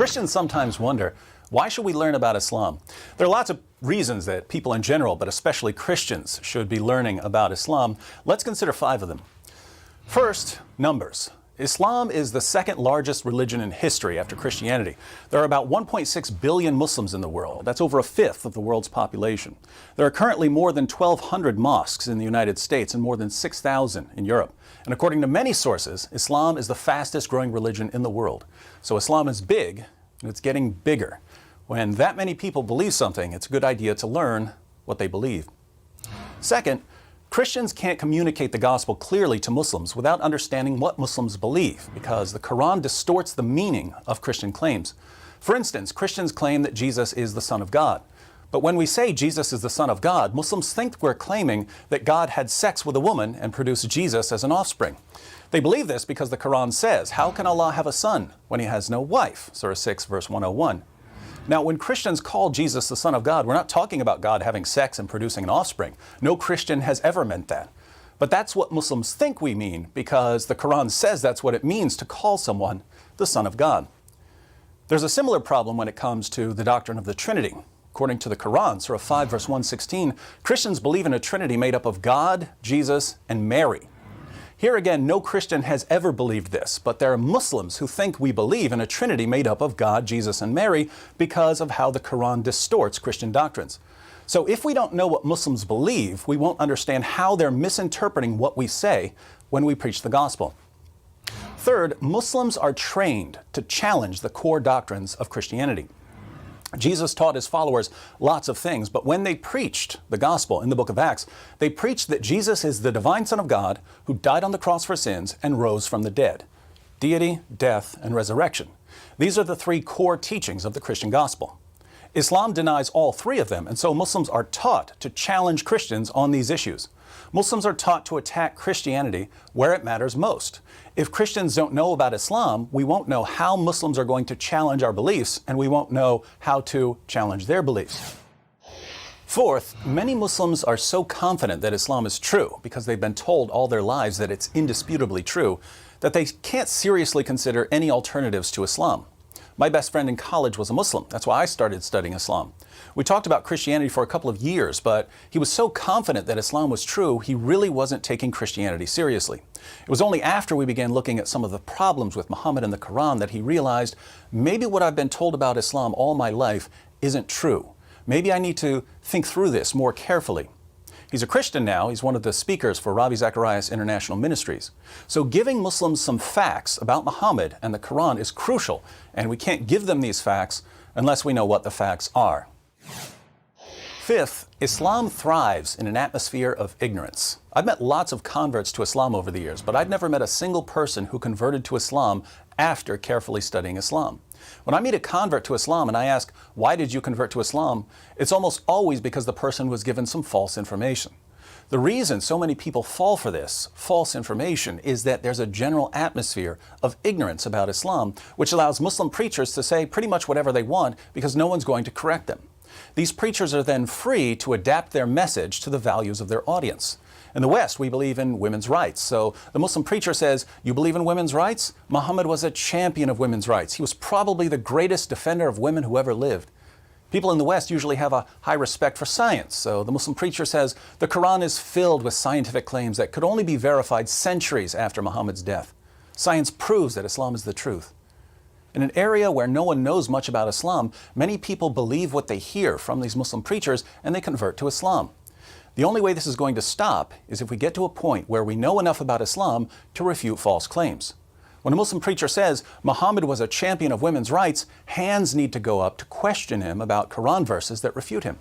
Christians sometimes wonder, why should we learn about Islam? There are lots of reasons that people in general, but especially Christians, should be learning about Islam. Let's consider 5 of them. First, numbers. Islam is the second largest religion in history after Christianity. There are about 1.6 billion Muslims in the world. That's over a fifth of the world's population. There are currently more than 1,200 mosques in the United States and more than 6,000 in Europe. And according to many sources, Islam is the fastest growing religion in the world. So Islam is big, and it's getting bigger. When that many people believe something, it's a good idea to learn what they believe. Second, Christians can't communicate the gospel clearly to Muslims without understanding what Muslims believe, because the Quran distorts the meaning of Christian claims. For instance, Christians claim that Jesus is the Son of God. But when we say Jesus is the Son of God, Muslims think we're claiming that God had sex with a woman and produced Jesus as an offspring. They believe this because the Quran says, "How can Allah have a son when he has no wife?" Surah 6, verse 101. Now, when Christians call Jesus the Son of God, we're not talking about God having sex and producing an offspring. No Christian has ever meant that. But that's what Muslims think we mean, because the Quran says that's what it means to call someone the Son of God. There's a similar problem when it comes to the doctrine of the Trinity. According to the Quran, Surah 5, verse 116, Christians believe in a Trinity made up of God, Jesus, and Mary. Here again, no Christian has ever believed this, but there are Muslims who think we believe in a Trinity made up of God, Jesus, and Mary because of how the Quran distorts Christian doctrines. So if we don't know what Muslims believe, we won't understand how they're misinterpreting what we say when we preach the gospel. Third, Muslims are trained to challenge the core doctrines of Christianity. Jesus taught his followers lots of things, but when they preached the gospel in the book of Acts, they preached that Jesus is the divine Son of God who died on the cross for sins and rose from the dead. Deity, death, and resurrection. These are the 3 core teachings of the Christian gospel. Islam denies all 3 of them, and so Muslims are taught to challenge Christians on these issues. Muslims are taught to attack Christianity where it matters most. If Christians don't know about Islam, we won't know how Muslims are going to challenge our beliefs, and we won't know how to challenge their beliefs. Fourth, many Muslims are so confident that Islam is true because they've been told all their lives that it's indisputably true, that they can't seriously consider any alternatives to Islam. My best friend in college was a Muslim. That's why I started studying Islam. We talked about Christianity for a couple of years, but he was so confident that Islam was true, he really wasn't taking Christianity seriously. It was only after we began looking at some of the problems with Muhammad and the Quran that he realized, maybe what I've been told about Islam all my life isn't true. Maybe I need to think through this more carefully. He's a Christian now. He's one of the speakers for Ravi Zacharias International Ministries. So giving Muslims some facts about Muhammad and the Quran is crucial, and we can't give them these facts unless we know what the facts are. Fifth, Islam thrives in an atmosphere of ignorance. I've met lots of converts to Islam over the years, but I've never met a single person who converted to Islam after carefully studying Islam. When I meet a convert to Islam and I ask, "Why did you convert to Islam?" it's almost always because the person was given some false information. The reason so many people fall for this false information is that there's a general atmosphere of ignorance about Islam, which allows Muslim preachers to say pretty much whatever they want because no one's going to correct them. These preachers are then free to adapt their message to the values of their audience. In the West, we believe in women's rights. So the Muslim preacher says, "You believe in women's rights? Muhammad was a champion of women's rights. He was probably the greatest defender of women who ever lived." People in the West usually have a high respect for science. So the Muslim preacher says, "The Quran is filled with scientific claims that could only be verified centuries after Muhammad's death. Science proves that Islam is the truth." In an area where no one knows much about Islam, many people believe what they hear from these Muslim preachers and they convert to Islam. The only way this is going to stop is if we get to a point where we know enough about Islam to refute false claims. When a Muslim preacher says Muhammad was a champion of women's rights, hands need to go up to question him about Quran verses that refute him.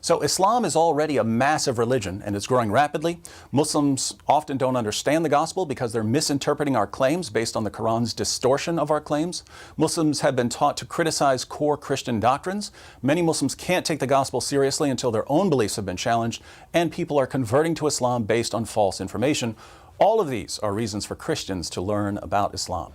So Islam is already a massive religion and it's growing rapidly. Muslims often don't understand the gospel because they're misinterpreting our claims based on the Quran's distortion of our claims. Muslims have been taught to criticize core Christian doctrines. Many Muslims can't take the gospel seriously until their own beliefs have been challenged, and people are converting to Islam based on false information. All of these are reasons for Christians to learn about Islam.